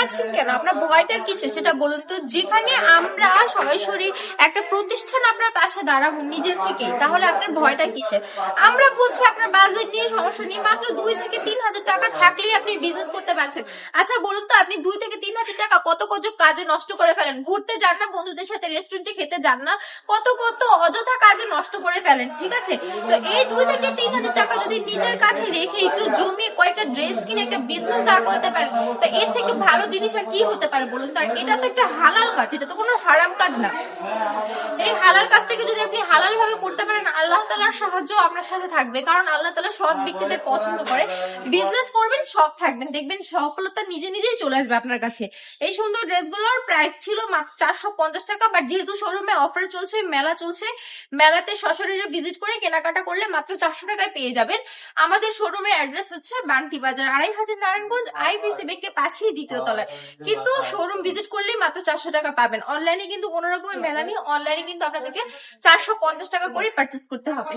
পাচ্ছেন কেন? আপনার ভয়টা কিসে সেটা বলুন তো। যেখানে আমরা সরাসরি একটা প্রতিষ্ঠান আপনার পাশে দাঁড়াবো নিজের থেকেই, তাহলে আপনার ভয়টা কিসে? আমরা বলছি আপনার বাজেট নিয়ে সমস্যা নেই, মাত্র 2 থেকে 3 হাজার টাকা থাকলেই আপনি বিজনেস করতে পারছেন। আচ্ছা বলুন তো, আপনি 2 থেকে 3 হাজার টাকা কত কত কাজে নষ্ট করে ফেলেন? ঘুরতে যান না, বন্ধুদের সাথে রেস্টুরেন্টে খেতে যান না, কত কত অযথা কাজে নষ্ট করে ফেলেন, ঠিক আছে? তো এই 2 থেকে 3 হাজার টাকা যদি নিজের কাছে রেখে একটু জমিয়ে কয়েকটা ড্রেস কিনে একটা বিজনেস দাঁড় করাতে পারেন, তো এর থেকে ভালো জিনিস আর কি হতে পারে বলুন তো? আর এটা তো একটা হালাল কাজ, এটা তো কোনো হারাম কাজ না। এই হালাল কাজটাকে যদি আপনি হালাল ভাবে করতে পারেন, আল্লাহ তাআলার সাহায্য আপনার সাথে থাকবে, কারণ আল্লাহ তাআলা সৎ ব্যক্তিদের পছন্দ করে। বিজনেস করবেন, সৎ থাকবেন, দেখবেন সফলতা নিজে নিজেই চলে আসবে আপনার কাছে। এই সুন্দর ড্রেসগুলোর প্রাইস ছিল মাত্র 450 টাকা, বাট যেহেতু শোরুমে অফার চলছে, মেলা চলছে, মেলাতে সশরীরে ভিজিট করে কেনাকাটা করলে মাত্র 400 টাকায় পেয়ে যাবেন। আমাদের শোরুমের অ্যাড্রেস হচ্ছে বান্টি বাজার, 2500 নারায়ণগঞ্জ, আইবিসি ব্যাংকের পাশেই দ্বিতীয় তলায়। কিন্তু শোরুম ভিজিট করলেই মাত্র 400 টাকা পাবেন। অনলাইনে কিন্তু কোনো রকমের মেলা নেই, অনলাইনে কিন্তু আপনাদেরকে 450 টাকা করে পারচেস করতে হবে।